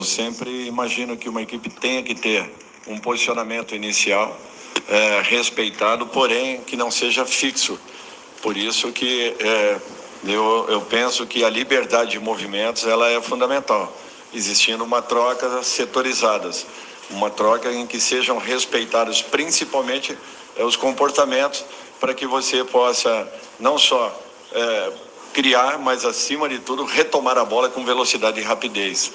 sempre imagino que uma equipe tenha que ter um posicionamento inicial respeitado, porém que não seja fixo. Por isso que eu penso que a liberdade de movimentos ela é fundamental, existindo uma troca setorizadas, uma troca em que sejam respeitados principalmente os comportamentos, para que você possa não só criar, mas acima de tudo retomar a bola com velocidade e rapidez.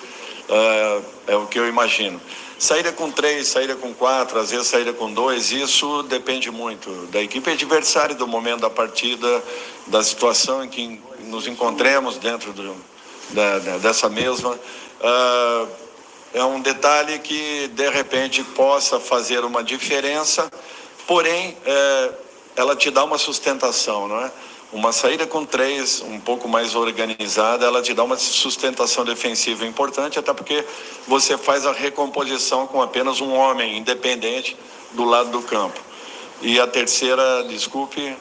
É o que eu imagino. Saída com 3, saída com 4, às vezes saída com 2, isso depende muito da equipe adversária, do momento da partida, da situação em que nos encontremos dentro dessa mesma. É um detalhe que de repente possa fazer uma diferença, porém ela te dá uma sustentação, não é? Uma saída com 3, um pouco mais organizada, ela te dá uma sustentação defensiva importante, até porque você faz a recomposição com apenas um homem independente do lado do campo. E a terceira, desculpe...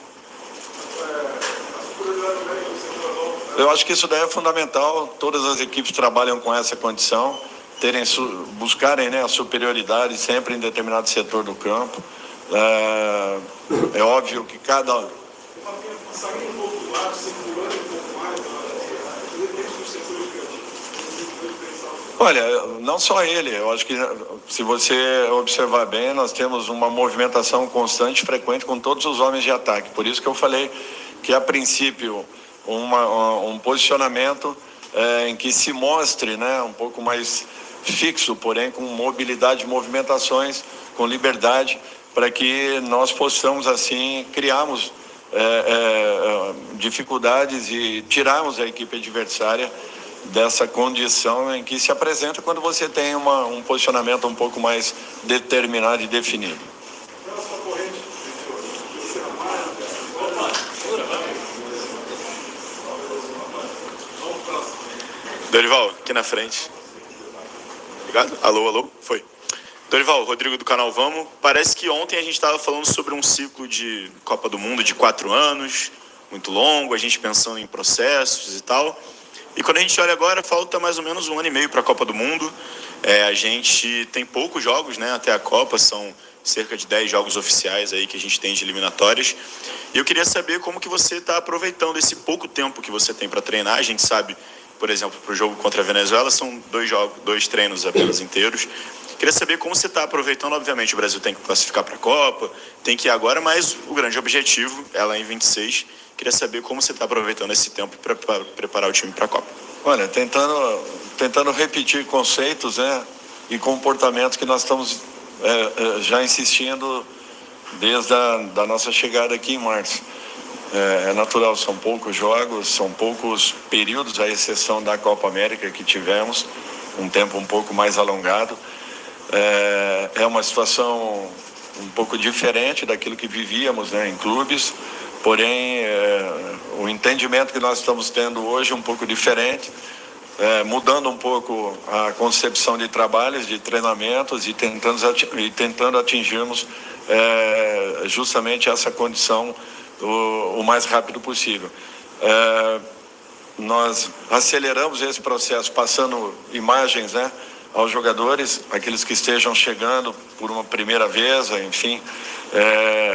Eu acho que isso daí é fundamental, todas as equipes trabalham com essa condição, buscarem, né, a superioridade sempre em determinado setor do campo. É óbvio que cada... Saindo um pouco do lado, circulando um pouco mais, Olha, não só ele, eu acho que se você observar bem, nós temos uma movimentação constante e frequente com todos os homens de ataque, por isso que eu falei que a princípio um posicionamento em que se mostre, né, um pouco mais fixo, porém com mobilidade de movimentações, com liberdade, para que nós possamos assim criarmos dificuldades e tirarmos a equipe adversária dessa condição em que se apresenta quando você tem um posicionamento um pouco mais determinado e definido. Dorival, aqui na frente. Obrigado. Alô, alô. Foi. Dorival, Rodrigo do canal Vamos. Parece que ontem a gente estava falando sobre um ciclo de Copa do Mundo de 4 anos, muito longo, a gente pensando em processos e tal. E quando a gente olha agora, falta mais ou menos 1 ano e meio para a Copa do Mundo. A gente tem poucos jogos, né, até a Copa, são cerca de 10 jogos oficiais aí que a gente tem de eliminatórias. E eu queria saber como que você está aproveitando esse pouco tempo que você tem para treinar. A gente sabe, por exemplo, para o jogo contra a Venezuela, são 2 treinos apenas inteiros. Queria saber como você está aproveitando. Obviamente o Brasil tem que classificar para a Copa, tem que ir agora, mas o grande objetivo é lá em 26. Queria saber como você está aproveitando esse tempo para preparar o time para a Copa. Olha, tentando repetir conceitos, né, e comportamentos que nós estamos já insistindo desde da nossa chegada aqui em março. É natural, são poucos jogos, são poucos períodos, à exceção da Copa América que tivemos, um tempo um pouco mais alongado. É uma situação um pouco diferente daquilo que vivíamos, né, em clubes, porém o entendimento que nós estamos tendo hoje é um pouco diferente, mudando um pouco a concepção de trabalhos, de treinamentos e tentando atingirmos justamente essa condição o mais rápido possível. Nós aceleramos esse processo passando imagens, né, aos jogadores, aqueles que estejam chegando por uma primeira vez, enfim,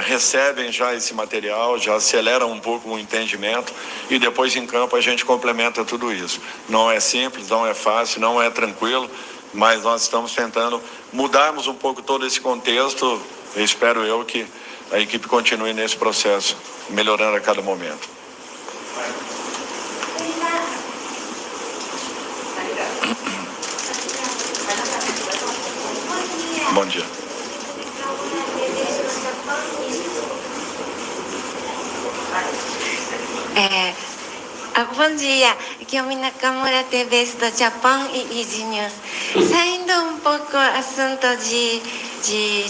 recebem já esse material, já aceleram um pouco o entendimento e depois em campo a gente complementa tudo isso. Não é simples, não é fácil, não é tranquilo, mas nós estamos tentando mudarmos um pouco todo esse contexto. Eu espero que a equipe continue nesse processo, melhorando a cada momento. Bom dia. Bom dia, Kiyomi Nakamura, TV do Japão e Easy News. Saindo um pouco assunto de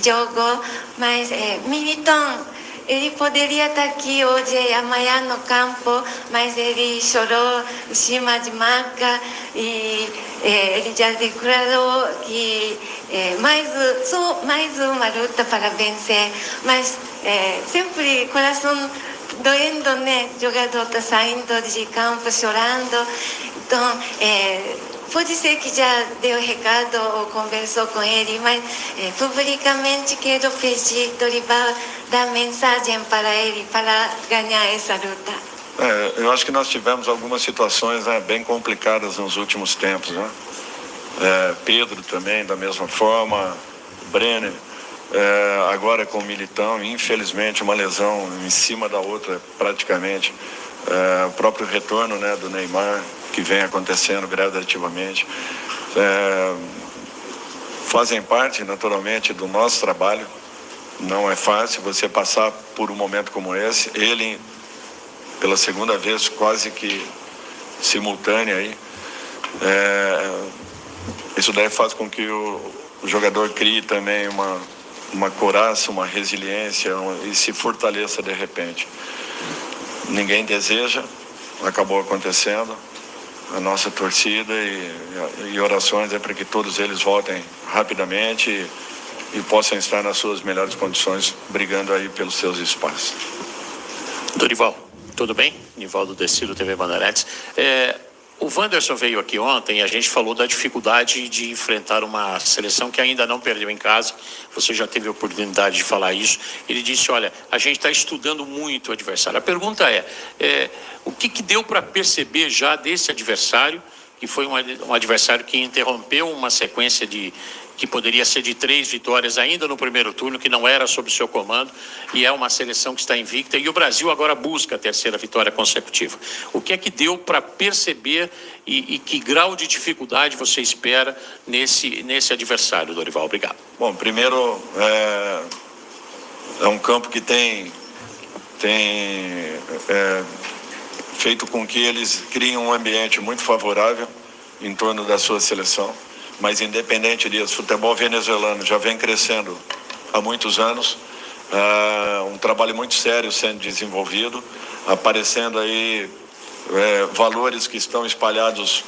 jogo, mas Milton, ele poderia estar aqui hoje, amanhã no campo, mas ele chorou em cima de maca e ele já declarou que mais uma luta para vencer, mas sempre coração doendo, né? Jogador está saindo de campo chorando, então pode ser que já deu recado ou conversou com ele, mas publicamente quero pedir, Dorival, dar mensagem para ele para ganhar essa luta. Eu acho que nós tivemos algumas situações, né, bem complicadas nos últimos tempos, né? Pedro também, da mesma forma, Brenner, agora com o Militão, infelizmente uma lesão em cima da outra praticamente, o próprio retorno, né, do Neymar, que vem acontecendo gradativamente, fazem parte naturalmente do nosso trabalho. Não é fácil você passar por um momento como esse, ele pela segunda vez quase que simultânea aí. Isso daí faz com que o jogador crie também uma coraça, uma resiliência e se fortaleça de repente. Ninguém deseja, acabou acontecendo. A nossa torcida e orações é para que todos eles voltem rapidamente e possam estar nas suas melhores condições, brigando aí pelos seus espaços. Dorival, tudo bem? Nivaldo Decido, TV Bandeirantes. O Wanderson veio aqui ontem e a gente falou da dificuldade de enfrentar uma seleção que ainda não perdeu em casa. Você já teve a oportunidade de falar isso. Ele disse, olha, a gente está estudando muito o adversário. A pergunta o que deu para perceber já desse adversário, que foi um adversário que interrompeu uma sequência que poderia ser de 3 vitórias ainda no primeiro turno, que não era sob o seu comando, e é uma seleção que está invicta, e o Brasil agora busca a 3ª vitória consecutiva. O que é que deu para perceber e que grau de dificuldade você espera nesse adversário, Dorival? Obrigado. Bom, primeiro, é um campo que tem feito com que eles criem um ambiente muito favorável em torno da sua seleção. Mas independente disso, o futebol venezuelano já vem crescendo há muitos anos, um trabalho muito sério sendo desenvolvido, aparecendo aí valores que estão espalhados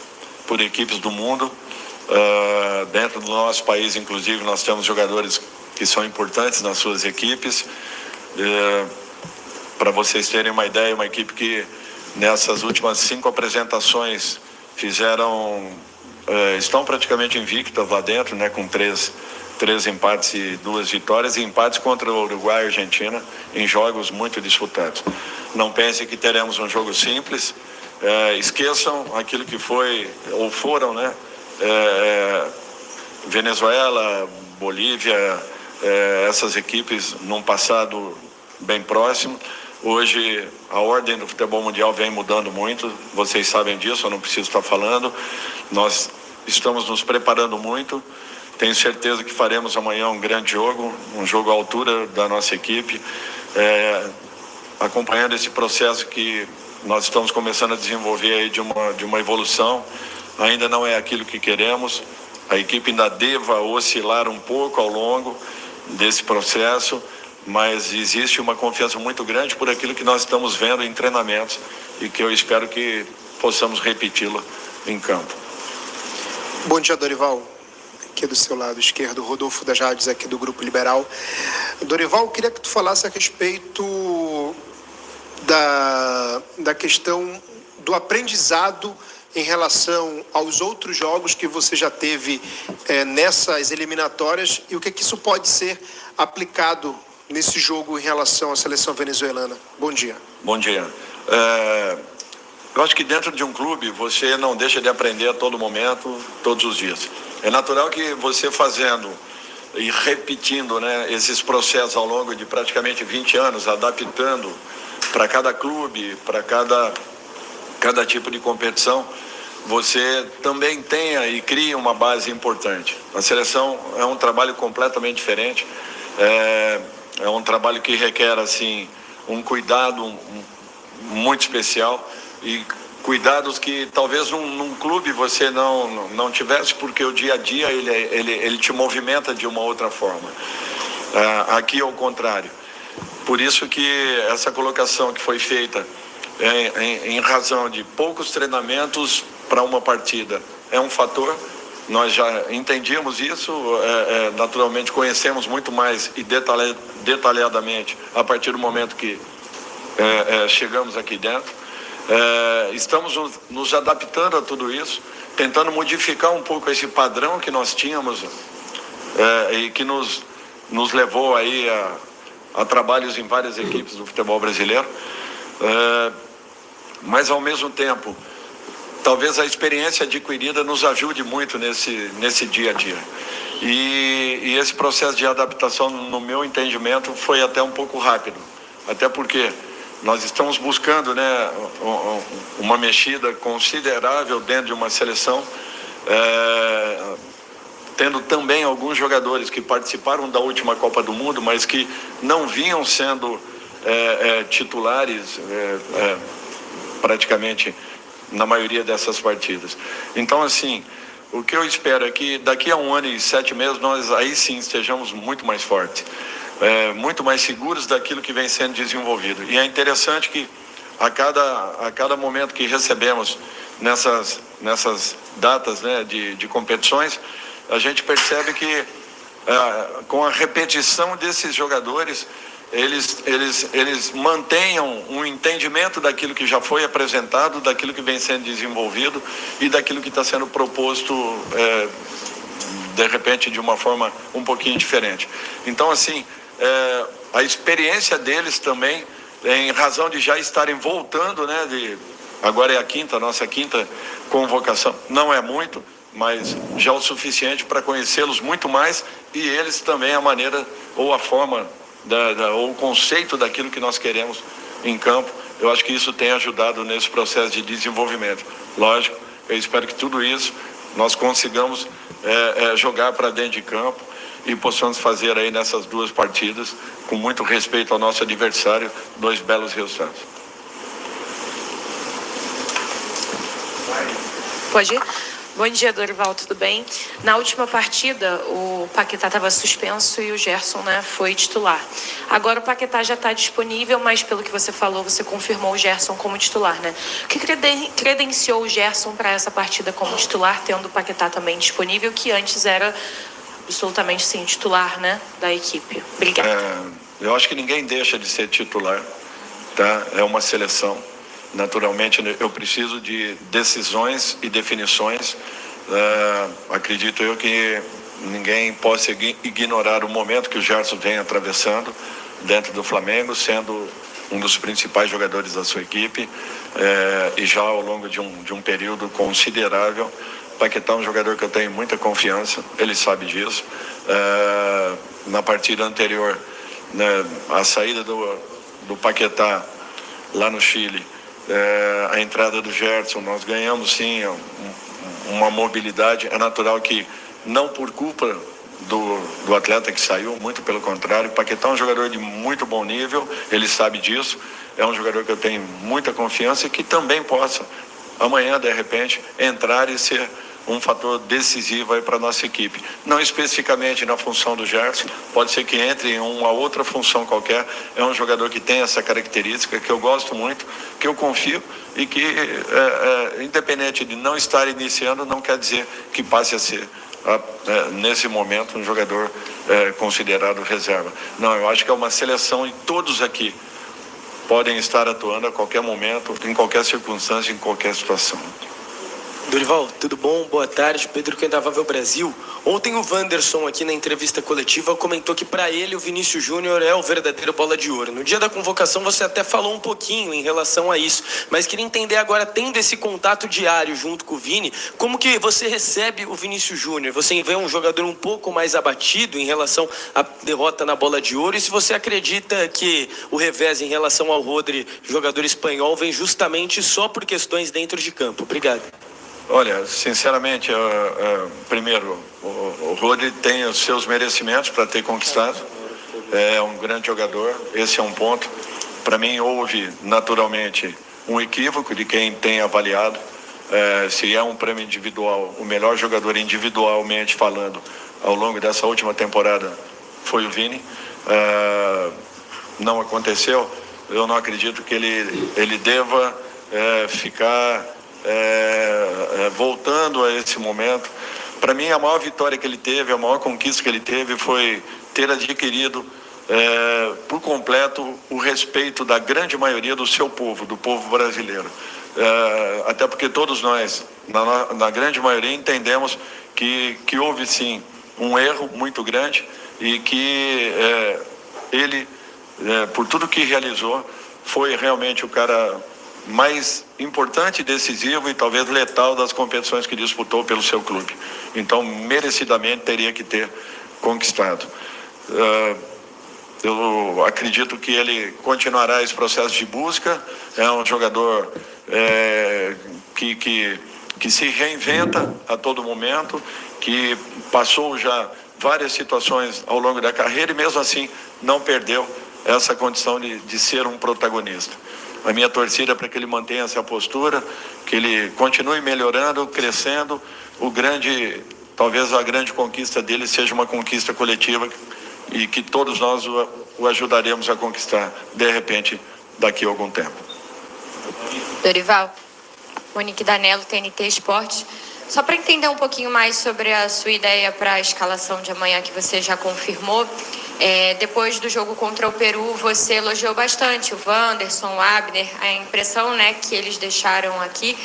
por equipes do mundo. Dentro do nosso país, inclusive, nós temos jogadores que são importantes nas suas equipes. Para vocês terem uma ideia, uma equipe que nessas últimas 5 apresentações estão praticamente invictas lá dentro, né, com três empates e 2 vitórias, e empates contra o Uruguai e a Argentina em jogos muito disputados. Não pensem que teremos um jogo simples, esqueçam aquilo que foi ou foram, né, Venezuela, Bolívia, essas equipes num passado bem próximo. Hoje a ordem do futebol mundial vem mudando muito, vocês sabem disso, eu não preciso estar falando. Nós estamos nos preparando muito, tenho certeza que faremos amanhã um grande jogo, um jogo à altura da nossa equipe, acompanhando esse processo que nós estamos começando a desenvolver aí de uma evolução. Ainda não é aquilo que queremos, a equipe ainda deva oscilar um pouco ao longo desse processo, mas existe uma confiança muito grande por aquilo que nós estamos vendo em treinamentos e que eu espero que possamos repeti-lo em campo. Bom dia, Dorival. Aqui do seu lado esquerdo, Rodolfo das Rádios, aqui do Grupo Liberal. Dorival, eu queria que tu falasse a respeito da questão do aprendizado em relação aos outros jogos que você já teve nessas eliminatórias e o que isso pode ser aplicado nesse jogo em relação à seleção venezuelana. Bom dia. Bom dia. Eu acho que dentro de um clube você não deixa de aprender a todo momento, todos os dias. É natural que você fazendo e repetindo, né, esses processos ao longo de praticamente 20 anos, adaptando para cada clube, para cada tipo de competição, você também tenha e cria uma base importante. A seleção é um trabalho completamente diferente. É um trabalho que requer assim um cuidado muito especial e cuidados que talvez num clube você não tivesse, porque o dia a dia ele te movimenta de uma outra forma. Aqui é o contrário. Por isso que essa colocação que foi feita em razão de poucos treinamentos para uma partida é um fator. Nós já entendíamos isso, naturalmente conhecemos muito mais e detalhadamente a partir do momento que chegamos aqui dentro. Estamos nos adaptando a tudo isso tentando modificar um pouco esse padrão que nós tínhamos e que nos levou aí a trabalhos em várias equipes do futebol brasileiro, mas ao mesmo tempo, talvez a experiência adquirida nos ajude muito nesse dia a dia. E esse processo de adaptação, no meu entendimento, foi até um pouco rápido, até porque nós estamos buscando, né, uma mexida considerável dentro de uma seleção, tendo também alguns jogadores que participaram da última Copa do Mundo, mas que não vinham sendo titulares praticamente na maioria dessas partidas. Então, assim, o que eu espero é que daqui a 1 ano e 7 meses nós aí sim estejamos muito mais fortes, muito mais seguros daquilo que vem sendo desenvolvido. E é interessante que a cada momento que recebemos nessas datas, né, de competições, a gente percebe que com a repetição desses jogadores, eles mantenham um entendimento daquilo que já foi apresentado, daquilo que vem sendo desenvolvido e daquilo que está sendo proposto, de repente, de uma forma um pouquinho diferente. Então, assim, a experiência deles também, em razão de já estarem voltando, né, agora é a nossa quinta convocação, não é muito, mas já o suficiente para conhecê-los muito mais, e eles também a maneira ou a forma ou o conceito daquilo que nós queremos em campo. Eu acho que isso tem ajudado nesse processo de desenvolvimento. Lógico, eu espero que tudo isso nós consigamos jogar para dentro de campo e possamos fazer aí nessas 2 partidas, com muito respeito ao nosso adversário, 2 belos resultados. Pode ir? Bom dia, Dorival, tudo bem? Na última partida, o Paquetá estava suspenso e o Gerson, né, foi titular. Agora o Paquetá já está disponível, mas pelo que você falou, você confirmou o Gerson como titular, né? O que credenciou o Gerson para essa partida como titular, tendo o Paquetá também disponível, que antes era absolutamente sim titular, né, da equipe? Obrigada. Eu acho que ninguém deixa de ser titular, tá? É uma seleção. Naturalmente, eu preciso de decisões e definições. Acredito eu que ninguém possa ignorar o momento que o Gerson vem atravessando dentro do Flamengo, sendo um dos principais jogadores da sua equipe, e já ao longo de um período considerável. Paquetá é um jogador que eu tenho muita confiança, ele sabe disso. Na partida anterior, né, a saída do Paquetá lá no Chile, a entrada do Gerson, nós ganhamos sim uma mobilidade. É natural que não por culpa do atleta que saiu, muito pelo contrário. Paquetá é um jogador de muito bom nível, ele sabe disso, é um jogador que eu tenho muita confiança e que também possa amanhã, de repente, entrar e ser um fator decisivo aí para a nossa equipe. Não especificamente na função do Gerson, pode ser que entre em uma outra função qualquer. É um jogador que tem essa característica, que eu gosto muito, que eu confio e que, independente de não estar iniciando, não quer dizer que passe a ser, nesse momento, um jogador considerado reserva. Não, eu acho que é uma seleção e todos aqui podem estar atuando a qualquer momento, em qualquer circunstância, em qualquer situação. Dorival, tudo bom? Boa tarde. Pedro Quendavável Brasil. Ontem o Wanderson, aqui na entrevista coletiva, comentou que para ele o Vinícius Júnior é o verdadeiro bola de ouro. No dia da convocação você até falou um pouquinho em relação a isso, mas queria entender agora, tendo esse contato diário junto com o Vini, como que você recebe o Vinícius Júnior? Você vê um jogador um pouco mais abatido em relação à derrota na bola de ouro, e se você acredita que o revés em relação ao Rodri, jogador espanhol, vem justamente só por questões dentro de campo? Obrigado. Olha, sinceramente, primeiro, o Rodri tem os seus merecimentos para ter conquistado, é um grande jogador, esse é um ponto. Para mim, houve naturalmente um equívoco de quem tem avaliado, se é um prêmio individual, o melhor jogador individualmente falando, ao longo dessa última temporada, foi o Vini. Não aconteceu, eu não acredito que ele deva ficar voltando a esse momento. Para mim, a maior vitória que ele teve, a maior conquista que ele teve foi ter adquirido por completo o respeito da grande maioria do seu povo, do povo brasileiro. até porque todos nós, na grande maioria, entendemos que houve sim um erro muito grande e que ele, por tudo que realizou, foi realmente o cara mais importante, decisivo e talvez letal das competições que disputou pelo seu clube. Então, merecidamente teria que ter conquistado. Eu acredito que ele continuará esse processo de busca. É um jogador que se reinventa a todo momento, que passou já várias situações ao longo da carreira e mesmo assim não perdeu essa condição de ser um protagonista. A minha torcida é para que ele mantenha essa postura, que ele continue melhorando, crescendo. Talvez a grande conquista dele seja uma conquista coletiva e que todos nós o ajudaremos a conquistar, de repente, daqui a algum tempo. Dorival, Monique Danello, TNT Esportes. Só para entender um pouquinho mais sobre a sua ideia para a escalação de amanhã, que você já confirmou. Depois do jogo contra o Peru, você elogiou bastante o Wanderson, o Abner, a impressão, né, que eles deixaram aqui.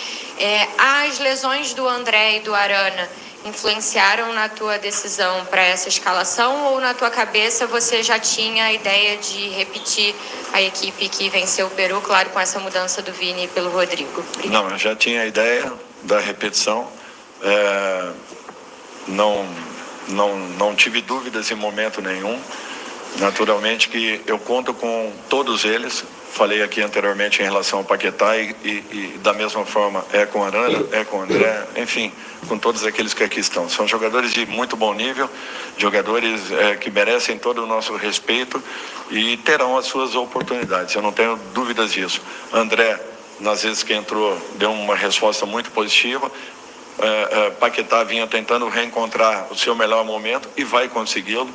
As lesões do André e do Arana influenciaram na tua decisão para essa escalação ou na tua cabeça você já tinha a ideia de repetir a equipe que venceu o Peru, claro, com essa mudança do Vini pelo Rodrigo? Não, eu já tinha a ideia da repetição. Não tive dúvidas em momento nenhum. Naturalmente que eu conto com todos eles. Falei aqui anteriormente em relação ao Paquetá e da mesma forma com o Arana, com o André, enfim, com todos aqueles que aqui estão. São jogadores de muito bom nível, jogadores que merecem todo o nosso respeito e terão as suas oportunidades, eu não tenho dúvidas disso. André, nas vezes que entrou, deu uma resposta muito positiva. Paquetá vinha tentando reencontrar o seu melhor momento e vai consegui-lo.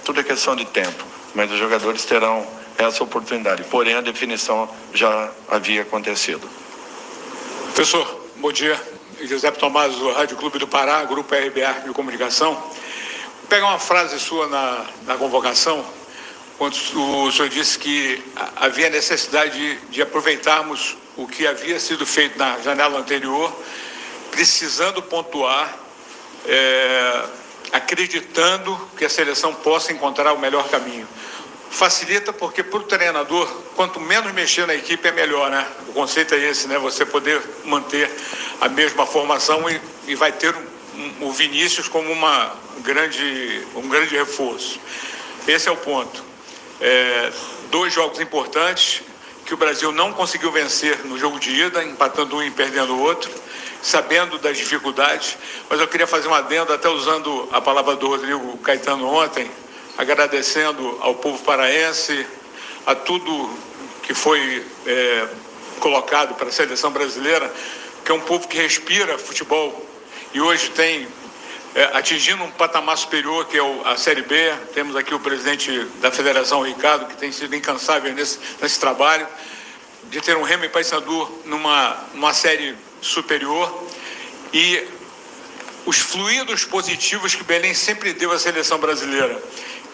Tudo é questão de tempo, mas os jogadores terão essa oportunidade. Porém, a definição já havia acontecido. Professor, bom dia. José Tomás, do Rádio Clube do Pará, Grupo RBA de Comunicação. Vou pegar uma frase sua na convocação, quando o senhor disse que havia necessidade de aproveitarmos o que havia sido feito na janela anterior, precisando pontuar, acreditando que a seleção possa encontrar o melhor caminho. Facilita porque para o treinador, quanto menos mexer na equipe é melhor, né? O conceito é esse, né? Você poder manter a mesma formação e vai ter o Vinícius como um grande reforço. Esse é o ponto. 2 jogos importantes que o Brasil não conseguiu vencer no jogo de ida, empatando um e perdendo o outro, sabendo das dificuldades, mas eu queria fazer um adendo, até usando a palavra do Rodrigo Caetano ontem, agradecendo ao povo paraense, a tudo que foi colocado para a seleção brasileira, que é um povo que respira futebol e hoje tem atingindo um patamar superior, que é a Série B. Temos aqui o presidente da federação, Ricardo, que tem sido incansável nesse trabalho, de ter um Remo e Paysandu numa série superior e os fluidos positivos que Belém sempre deu à seleção brasileira.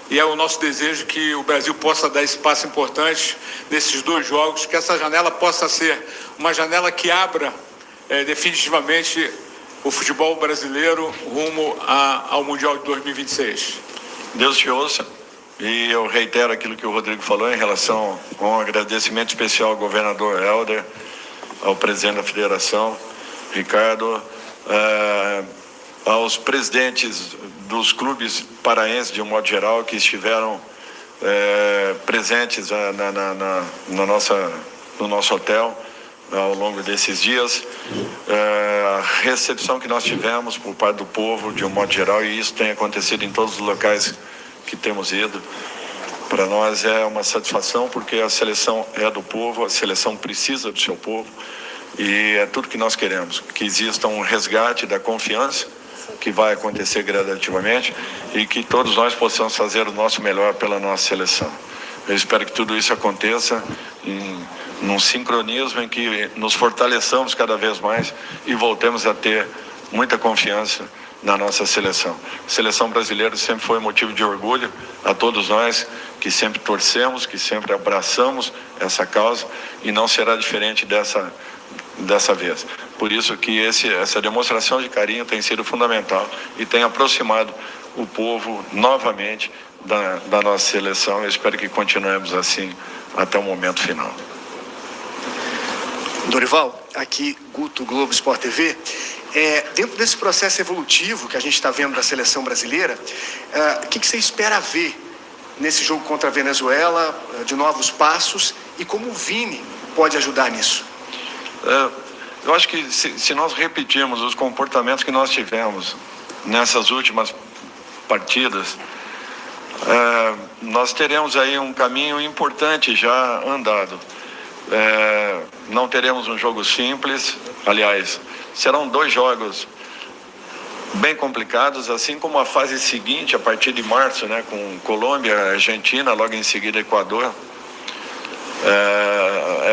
E é o nosso desejo que o Brasil possa dar esse passo importante nesses 2 jogos, que essa janela possa ser uma janela que abra definitivamente o futebol brasileiro rumo ao Mundial de 2026. Deus te ouça. E eu reitero aquilo que o Rodrigo falou em relação a um agradecimento especial ao governador Helder, ao presidente da federação, Ricardo, aos presidentes dos clubes paraenses, de um modo geral, que estiveram presentes no nosso hotel ao longo desses dias. A recepção que nós tivemos por parte do povo, de um modo geral, e isso tem acontecido em todos os locais que temos ido. Para nós é uma satisfação, porque a seleção é do povo, a seleção precisa do seu povo, e é tudo que nós queremos, que exista um resgate da confiança, que vai acontecer gradativamente, e que todos nós possamos fazer o nosso melhor pela nossa seleção. Eu espero que tudo isso aconteça num sincronismo em que nos fortaleçamos cada vez mais e voltemos a ter muita confiança na nossa seleção. A seleção brasileira sempre foi motivo de orgulho a todos nós que sempre torcemos, que sempre abraçamos essa causa, e não será diferente dessa vez. Por isso que essa demonstração de carinho tem sido fundamental e tem aproximado o povo novamente da nossa seleção. Eu espero que continuemos assim até o momento final. Dorival, aqui Guto, Globo Sport TV. Dentro desse processo evolutivo que a gente está vendo da seleção brasileira, o que você espera ver nesse jogo contra a Venezuela, de novos passos, e como o Vini pode ajudar nisso? Eu acho que se nós repetirmos os comportamentos que nós tivemos nessas últimas partidas, nós teremos aí um caminho importante já andado. Não teremos um jogo simples, aliás, serão 2 jogos bem complicados, assim como a fase seguinte, a partir de março, né, com Colômbia, Argentina, logo em seguida Equador.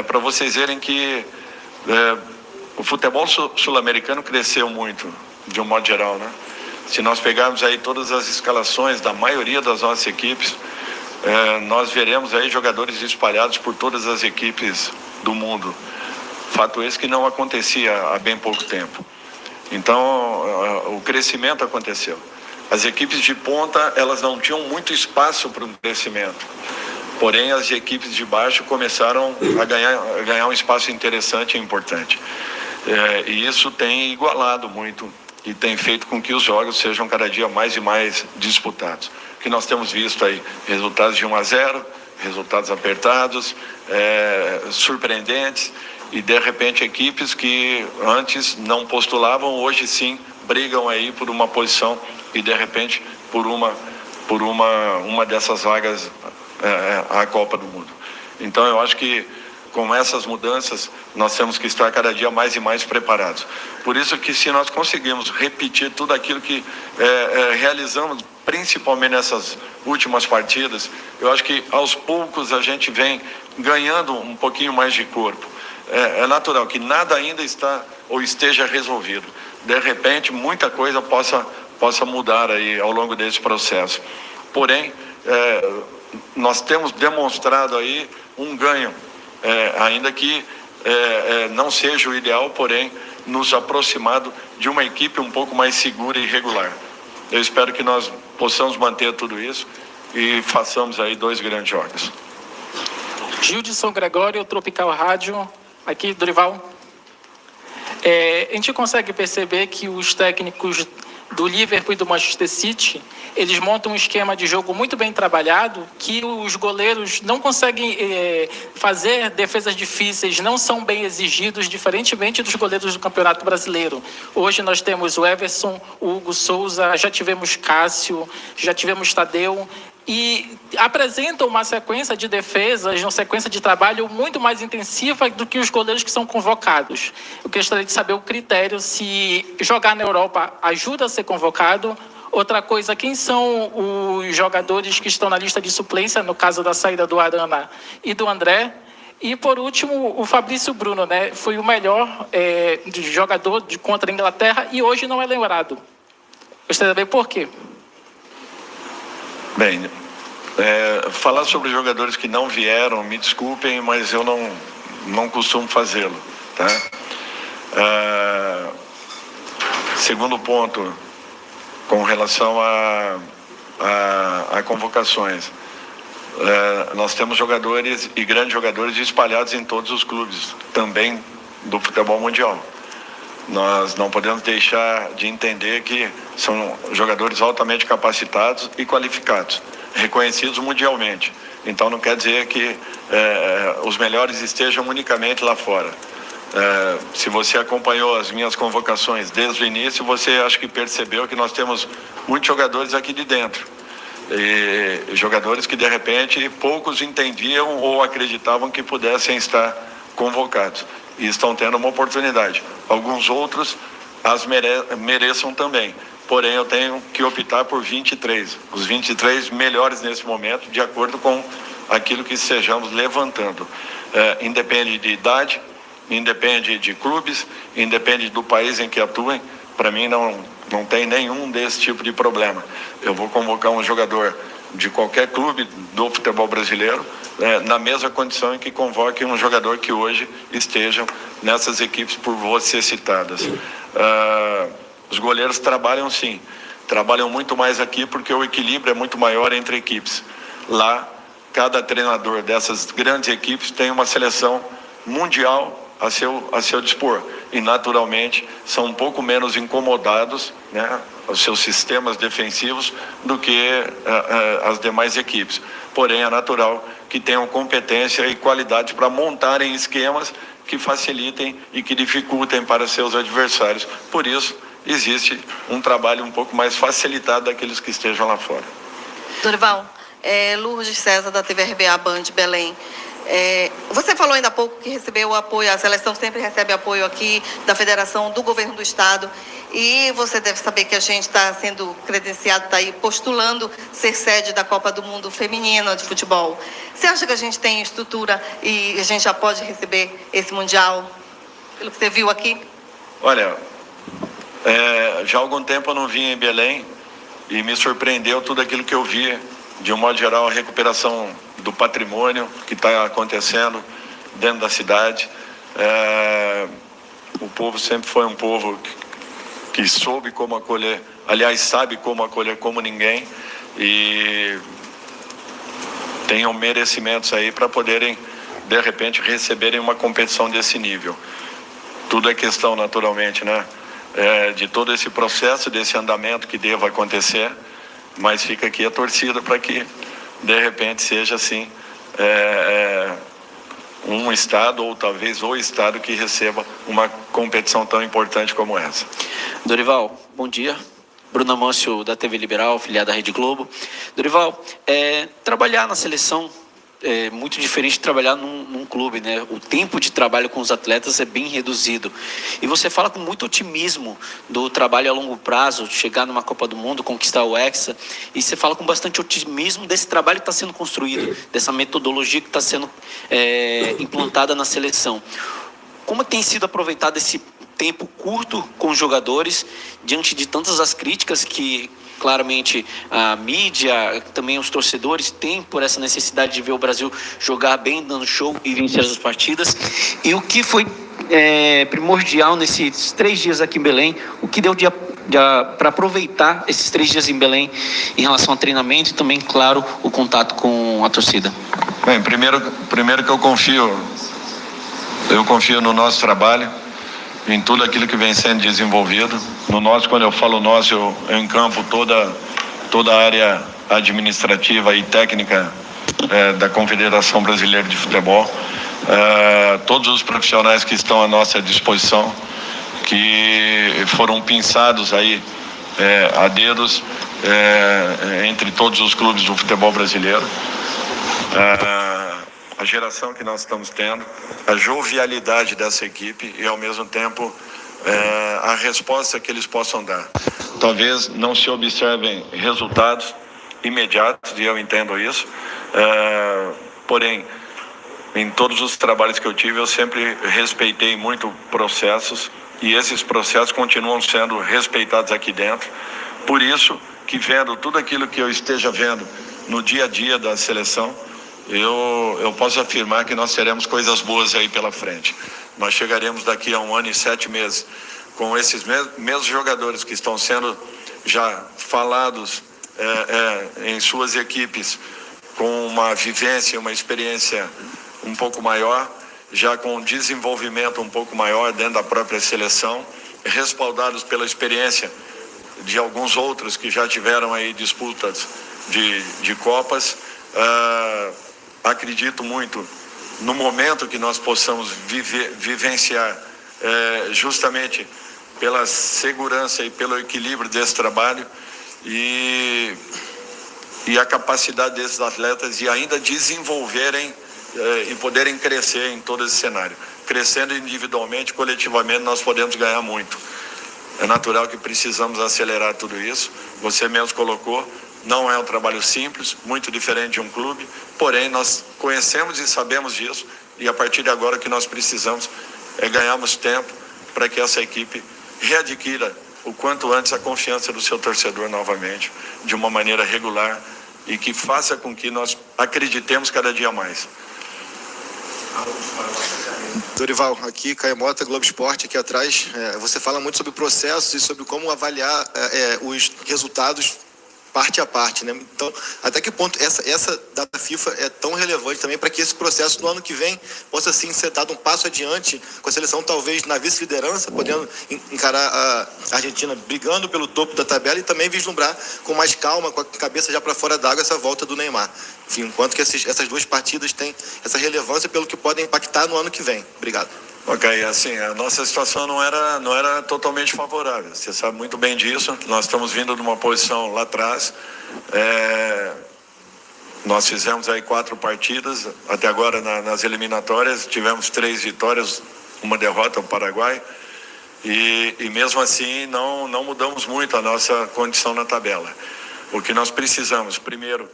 Para vocês verem que o futebol sul-americano cresceu muito, de um modo geral, né? Se nós pegarmos aí todas as escalações da maioria das nossas equipes, nós veremos aí jogadores espalhados por todas as equipes do mundo. Fato esse que não acontecia há bem pouco tempo. Então, o crescimento aconteceu. As equipes de ponta, elas não tinham muito espaço para o crescimento. Porém, as equipes de baixo começaram a ganhar um espaço interessante e importante. E isso tem igualado muito e tem feito com que os jogos sejam cada dia mais e mais disputados. Que nós temos visto aí resultados de 1-0, resultados apertados, surpreendentes, e de repente equipes que antes não postulavam, hoje sim brigam aí por uma posição e de repente por uma dessas vagas à Copa do Mundo. Então eu acho que com essas mudanças nós temos que estar cada dia mais e mais preparados. Por isso que se nós conseguirmos repetir tudo aquilo que realizamos, principalmente nessas últimas partidas, eu acho que aos poucos a gente vem ganhando um pouquinho mais de corpo. É natural que nada ainda está ou esteja resolvido. De repente, muita coisa possa mudar aí ao longo desse processo. Porém, nós temos demonstrado aí um ganho, ainda que não seja o ideal, porém, nos aproximado de uma equipe um pouco mais segura e regular. Eu espero que nós possamos manter tudo isso e façamos aí 2 grandes jogos. Gildson Gregório, Tropical Rádio. Aqui, Dorival. A gente consegue perceber que os técnicos do Liverpool e do Manchester City, eles montam um esquema de jogo muito bem trabalhado, que os goleiros não conseguem fazer defesas difíceis, não são bem exigidos, diferentemente dos goleiros do Campeonato Brasileiro. Hoje nós temos o Everson, o Hugo Souza, já tivemos Cássio, já tivemos Tadeu, e apresentam uma sequência de defesas, uma sequência de trabalho muito mais intensiva do que os goleiros que são convocados. Eu gostaria de saber o critério, se jogar na Europa ajuda a ser convocado. Outra coisa, quem são os jogadores que estão na lista de suplência, no caso da saída do Arana e do André? E, por último, o Fabrício Bruno, né? Foi o melhor jogador contra a Inglaterra e hoje não é lembrado. Gostaria de saber por quê. Bem, falar sobre jogadores que não vieram, me desculpem, mas eu não costumo fazê-lo, tá? Segundo ponto, com relação a convocações, nós temos jogadores e grandes jogadores espalhados em todos os clubes, também do futebol mundial. Nós não podemos deixar de entender que são jogadores altamente capacitados e qualificados, reconhecidos mundialmente. Então não quer dizer que os melhores estejam unicamente lá fora. Se você acompanhou as minhas convocações desde o início, você acho que percebeu que nós temos muitos jogadores aqui de dentro. E jogadores que de repente poucos entendiam ou acreditavam que pudessem estar convocados. E estão tendo uma oportunidade. Alguns outros as mereçam também. Porém, eu tenho que optar por 23. Os 23 melhores nesse momento, de acordo com aquilo que estejamos levantando. Independe de idade, independe de clubes, independe do país em que atuem. Para mim, não tem nenhum desse tipo de problema. Eu vou convocar um jogador de qualquer clube do futebol brasileiro, na mesma condição em que convoque um jogador que hoje esteja nessas equipes por você citadas. Os goleiros trabalham sim, trabalham muito mais aqui porque o equilíbrio é muito maior entre equipes. Lá, cada treinador dessas grandes equipes tem uma seleção mundial a seu dispor e naturalmente são um pouco menos incomodados, né, os seus sistemas defensivos do que as demais equipes. Porém, é natural que tenham competência e qualidade para montarem esquemas que facilitem e que dificultem para seus adversários. Por isso, existe um trabalho um pouco mais facilitado daqueles que estejam lá fora. Dorival, Lourdes César da TV RBA Band Belém. Você falou ainda há pouco que recebeu o apoio, a seleção sempre recebe apoio aqui da federação, do governo do estado, e você deve saber que a gente está sendo credenciado, está aí postulando ser sede da Copa do Mundo Feminina de futebol. Você acha que a gente tem estrutura e a gente já pode receber esse Mundial, pelo que você viu aqui? Olha, já há algum tempo eu não vim em Belém e me surpreendeu tudo aquilo que eu vi, de um modo geral, a recuperação do patrimônio que está acontecendo dentro da cidade. O povo sempre foi um povo que soube como acolher, aliás, sabe como acolher como ninguém, e tenham merecimentos aí para poderem, de repente, receberem uma competição desse nível. Tudo é questão, naturalmente, né, de todo esse processo, desse andamento que deva acontecer, mas fica aqui a torcida para que de repente seja assim um estado ou talvez o estado que receba uma competição tão importante como essa. Dorival, bom dia. Bruno Amâncio da TV Liberal, filiada da Rede Globo. Dorival, trabalhar na seleção é muito diferente de trabalhar num clube, né? O tempo de trabalho com os atletas é bem reduzido. E você fala com muito otimismo do trabalho a longo prazo, chegar numa Copa do Mundo, conquistar o Hexa, e você fala com bastante otimismo desse trabalho que está sendo construído, dessa metodologia que está sendo implantada na seleção. Como tem sido aproveitado esse tempo curto com os jogadores, diante de tantas as críticas que claramente a mídia, também os torcedores têm por essa necessidade de ver o Brasil jogar bem, dando show e vencer as partidas? E o que foi primordial nesses 3 dias aqui em Belém, o que deu para aproveitar esses 3 dias em Belém em relação ao treinamento e também, claro, o contato com a torcida? Bem, primeiro que eu confio no nosso trabalho, em tudo aquilo que vem sendo desenvolvido. No nosso, quando eu falo nós, eu encampo toda a área administrativa e técnica da Confederação Brasileira de Futebol, todos os profissionais que estão à nossa disposição, que foram pinçados aí a dedos entre todos os clubes do futebol brasileiro. A geração que nós estamos tendo, a jovialidade dessa equipe e, ao mesmo tempo, a resposta que eles possam dar. Talvez não se observem resultados imediatos, e eu entendo isso, porém, em todos os trabalhos que eu tive, eu sempre respeitei muito processos, e esses processos continuam sendo respeitados aqui dentro. Por isso que, vendo tudo aquilo que eu esteja vendo no dia a dia da seleção, eu posso afirmar que nós teremos coisas boas aí pela frente. Nós chegaremos daqui a 1 ano e 7 meses com esses mesmos jogadores que estão sendo já falados em suas equipes, com uma vivência, uma experiência um pouco maior, já com um desenvolvimento um pouco maior dentro da própria seleção, respaldados pela experiência de alguns outros que já tiveram aí disputas de Copas. Acredito muito no momento que nós possamos vivenciar, justamente pela segurança e pelo equilíbrio desse trabalho e a capacidade desses atletas de ainda desenvolverem e poderem crescer em todo esse cenário. Crescendo individualmente, coletivamente, nós podemos ganhar muito. É natural que precisamos acelerar tudo isso. Você mesmo colocou. Não é um trabalho simples, muito diferente de um clube, porém nós conhecemos e sabemos disso, e a partir de agora o que nós precisamos é ganharmos tempo para que essa equipe readquira o quanto antes a confiança do seu torcedor novamente, de uma maneira regular e que faça com que nós acreditemos cada dia mais. Dorival, aqui, Caio Mota, Globo Esporte, aqui atrás. Você fala muito sobre processos e sobre como avaliar os resultados parte a parte, né? Então, até que ponto essa data FIFA é tão relevante também para que esse processo no ano que vem possa, sim, ser dado um passo adiante, com a seleção talvez na vice-liderança, podendo encarar a Argentina brigando pelo topo da tabela e também vislumbrar com mais calma, com a cabeça já para fora d'água, essa volta do Neymar. Enfim, quanto que essas duas partidas têm essa relevância pelo que podem impactar no ano que vem. Obrigado. Ok, assim, a nossa situação não era totalmente favorável, você sabe muito bem disso. Nós estamos vindo de uma posição lá atrás, nós fizemos aí 4 partidas, até agora nas eliminatórias, tivemos 3 vitórias, uma derrota ao Paraguai, e mesmo assim não mudamos muito a nossa condição na tabela. O que nós precisamos, primeiro,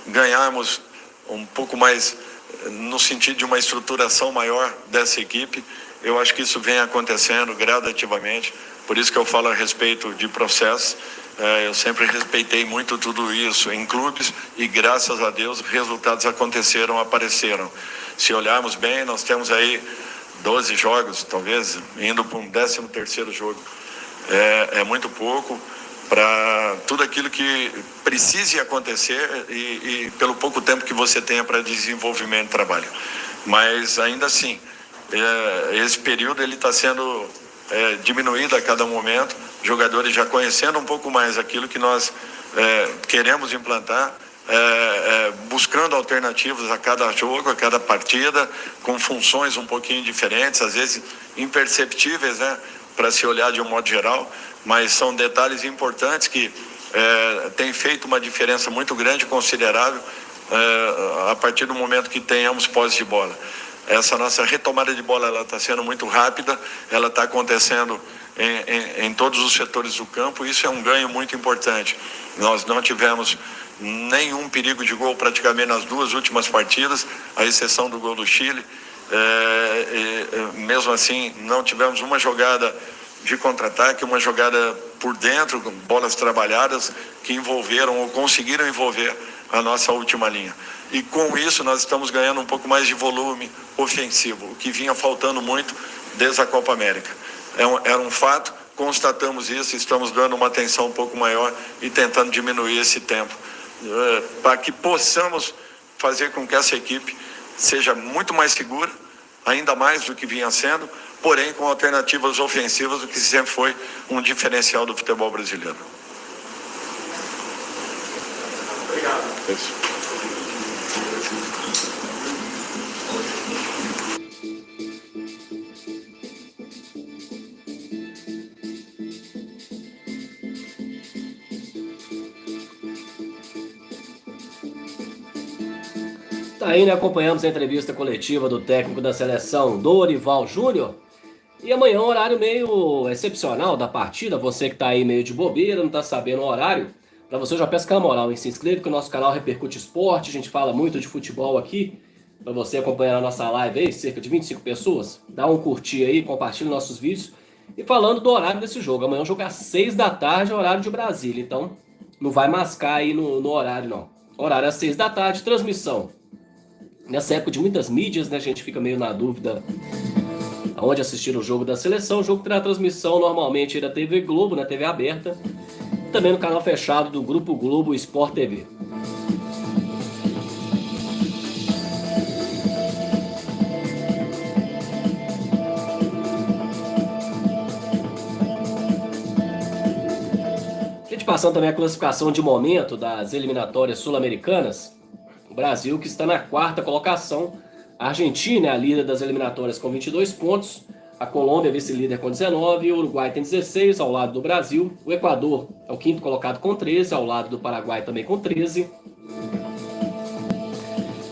ganharmos um pouco mais no sentido de uma estruturação maior dessa equipe. Eu acho que isso vem acontecendo gradativamente, por isso que eu falo a respeito de processos. Eu sempre respeitei muito tudo isso em clubes e, graças a Deus, resultados apareceram. Se olharmos bem, nós temos aí 12 jogos, talvez, indo para um 13º jogo. É muito pouco para tudo aquilo que precise acontecer e pelo pouco tempo que você tenha para desenvolvimento de trabalho. Mas, ainda assim, esse período ele está sendo diminuído a cada momento, jogadores já conhecendo um pouco mais aquilo que nós queremos implantar, buscando alternativas a cada jogo, a cada partida, com funções um pouquinho diferentes, às vezes imperceptíveis, né, para se olhar de um modo geral, mas são detalhes importantes que têm feito uma diferença muito grande, considerável, a partir do momento que tenhamos posse de bola. Essa nossa retomada de bola ela está sendo muito rápida, ela está acontecendo em todos os setores do campo, e isso é um ganho muito importante. Nós não tivemos nenhum perigo de gol praticamente nas 2 últimas partidas, à exceção do gol do Chile. Mesmo assim, não tivemos uma jogada de contra-ataque, uma jogada por dentro, bolas trabalhadas que envolveram ou conseguiram envolver a nossa última linha. E com isso nós estamos ganhando um pouco mais de volume ofensivo, o que vinha faltando muito desde a Copa América. Era um fato, constatamos isso, estamos dando uma atenção um pouco maior e tentando diminuir esse tempo, para que possamos fazer com que essa equipe seja muito mais segura, ainda mais do que vinha sendo, porém com alternativas ofensivas, o que sempre foi um diferencial do futebol brasileiro. Obrigado. Isso. Tá aí, né? Acompanhamos a entrevista coletiva do técnico da seleção, Dorival Júnior. E amanhã, um horário meio excepcional da partida. Você que tá aí meio de bobeira, não tá sabendo o horário. Pra você, eu já peço aquela moral, hein? Se inscreve que o nosso canal Repercute Esporte. A gente fala muito de futebol aqui. Pra você acompanhar a nossa live aí, cerca de 25 pessoas. Dá um curtir aí, compartilha nossos vídeos. E falando do horário desse jogo. Amanhã é um jogo às 6 da tarde, horário de Brasília. Então, não vai mascar aí no horário, não. Horário às 6 da tarde, transmissão. Nessa época de muitas mídias, né, a gente fica meio na dúvida aonde assistir o jogo da seleção. O jogo terá transmissão normalmente da TV Globo, na TV aberta, também no canal fechado do Grupo Globo Sport TV. A gente passando também a classificação de momento das eliminatórias sul-americanas. O Brasil, que está na 4ª colocação. A Argentina é a líder das eliminatórias com 22 pontos. A Colômbia é vice-líder com 19. O Uruguai tem 16, ao lado do Brasil. O Equador é o 5º colocado com 13, ao lado do Paraguai também com 13.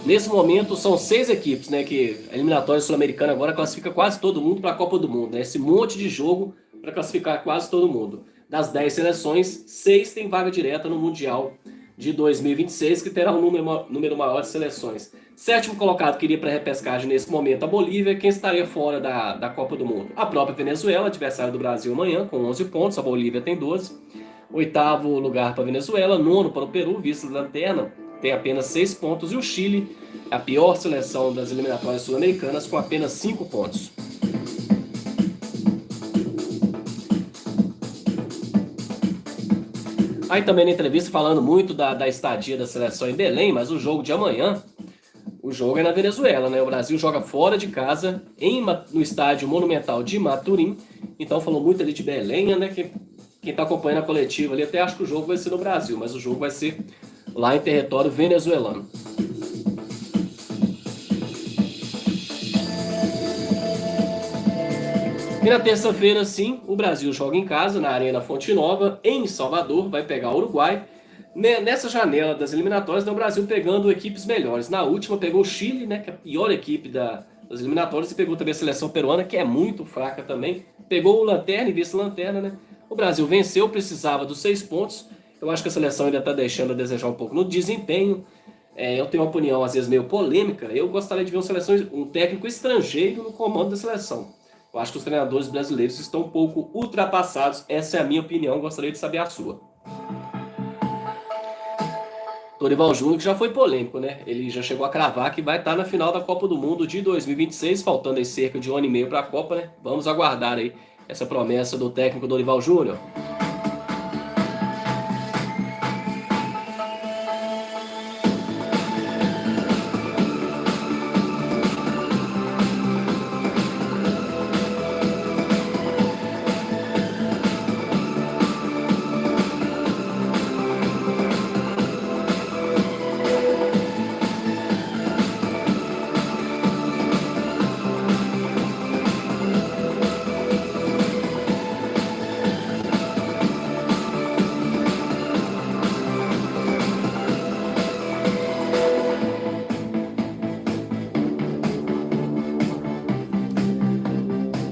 Nesse momento, são 6 equipes, né? Que a eliminatória sul-americana agora classifica quase todo mundo para a Copa do Mundo. Né? Esse monte de jogo para classificar quase todo mundo. Das 10 seleções, 6 têm vaga direta no Mundial de 2026, que terá um número maior de seleções. Sétimo colocado que iria para a repescagem nesse momento, a Bolívia. Quem estaria fora da Copa do Mundo? A própria Venezuela, adversário do Brasil amanhã, com 11 pontos. A Bolívia tem 12. Oitavo lugar para a Venezuela. Nono para o Peru, vice-lanterna, tem apenas 6 pontos. E o Chile, a pior seleção das eliminatórias sul-americanas, com apenas 5 pontos. Aí também na entrevista falando muito da estadia da seleção em Belém, mas o jogo de amanhã, o jogo é na Venezuela, né? O Brasil joga fora de casa, no estádio Monumental de Maturim. Então falou muito ali de Belém, né? Quem está acompanhando a coletiva ali até acha que o jogo vai ser no Brasil, mas o jogo vai ser lá em território venezuelano. E na terça-feira, sim, o Brasil joga em casa, na Arena Fonte Nova, em Salvador, vai pegar o Uruguai. Nessa janela das eliminatórias, né, o Brasil pegando equipes melhores. Na última pegou o Chile, né, que é a pior equipe das eliminatórias, e pegou também a seleção peruana, que é muito fraca também. Pegou o lanterna e vice-lanterna, né? O Brasil venceu, precisava dos 6 pontos. Eu acho que a seleção ainda está deixando a desejar um pouco no desempenho. Eu tenho uma opinião, às vezes, meio polêmica. Eu gostaria de ver um técnico estrangeiro no comando da seleção. Eu acho que os treinadores brasileiros estão um pouco ultrapassados. Essa é a minha opinião, gostaria de saber a sua. Dorival Júnior, que já foi polêmico, né? Ele já chegou a cravar que vai estar na final da Copa do Mundo de 2026, faltando aí cerca de 1 ano e meio para a Copa, né? Vamos aguardar aí essa promessa do técnico Dorival Júnior.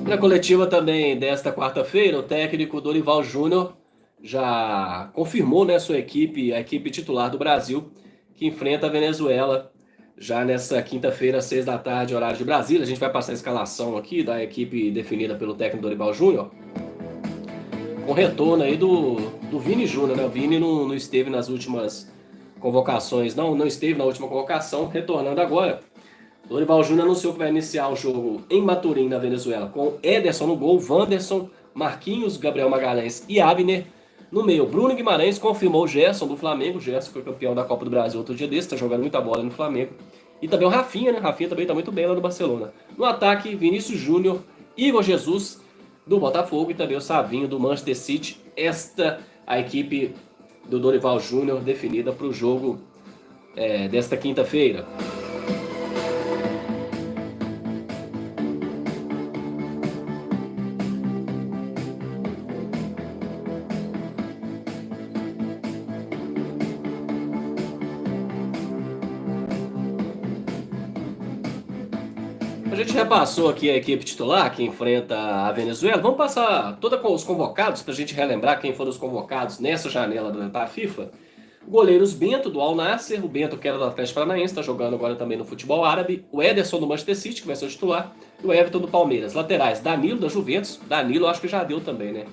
Na coletiva também desta quarta-feira, o técnico Dorival Júnior já confirmou, né, a equipe titular do Brasil, que enfrenta a Venezuela já nessa quinta-feira, às 6 da tarde, horário de Brasília. A gente vai passar a escalação aqui da equipe definida pelo técnico Dorival Júnior, com retorno aí do Vini Júnior, né? O Vini não esteve nas últimas convocações, não esteve na última convocação, retornando agora. Dorival Júnior anunciou que vai iniciar o jogo em Maturim, na Venezuela, com Ederson no gol, Wanderson, Marquinhos, Gabriel Magalhães e Abner. No meio, Bruno Guimarães confirmou o Gerson do Flamengo. O Gerson foi campeão da Copa do Brasil outro dia desse, está jogando muita bola no Flamengo. E também o Rafinha, né? Rafinha também está muito bem lá no Barcelona. No ataque, Vinícius Júnior, Igor Jesus do Botafogo e também o Savinho do Manchester City. A equipe do Dorival Júnior definida para o jogo desta quinta-feira. A gente repassou aqui a equipe titular que enfrenta a Venezuela. Vamos passar toda com os convocados para a gente relembrar quem foram os convocados nessa janela da FIFA. Goleiros Bento, do Al Nassr. O Bento, que era do Atlético Paranaense, está jogando agora também no futebol árabe. O Ederson, do Manchester City, que vai ser o titular. E o Everton, do Palmeiras. Laterais, Danilo, da Juventus. Danilo, acho que já deu também, né?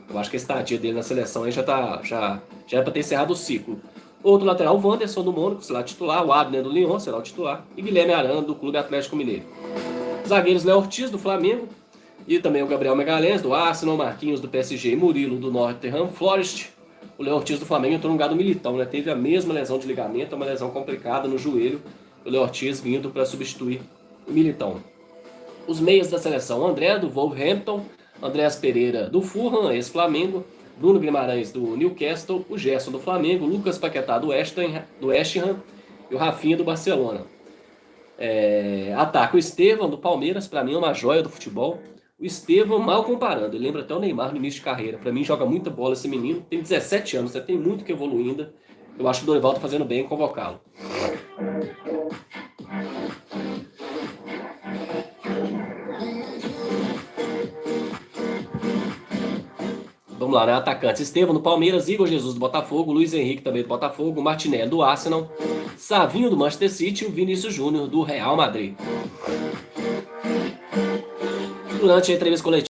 Eu acho que a estadia dele na seleção aí já era para ter encerrado o ciclo. Outro lateral, Wanderson, do Mônaco, será titular. O Abner, do Lyon, será o titular. E Guilherme Arana, do Clube Atlético Mineiro. Zagueiros, Léo Ortiz, do Flamengo. E também o Gabriel Magalhães, do Arsenal. Marquinhos, do PSG. E Murilo, do Nottingham Forest. O Léo Ortiz do Flamengo entrou no lugar do Militão, né? Teve a mesma lesão de ligamento, uma lesão complicada no joelho. O Léo Ortiz vindo para substituir o Militão. Os meias da seleção: André, do Wolverhampton. Andréas Pereira, do Fulham, ex-Flamengo. Bruno Guimarães, do Newcastle. O Gerson, do Flamengo. Lucas Paquetá, do West Ham. E o Rafinha, do Barcelona. Ataca o Estevão, do Palmeiras. Para mim é uma joia do futebol. O Estevão, mal comparando, ele lembra até o Neymar no início de carreira. Para mim, joga muita bola esse menino. Tem 17 anos, tem muito que evoluir ainda. Eu acho que o Dorival está fazendo bem em convocá-lo. Vamos lá, né? Atacantes: Estevão, do Palmeiras. Igor Jesus, do Botafogo. Luiz Henrique, também do Botafogo. Martinelli, do Arsenal. Savinho do Manchester City e o Vinícius Júnior do Real Madrid. Durante a entrevista coletiva,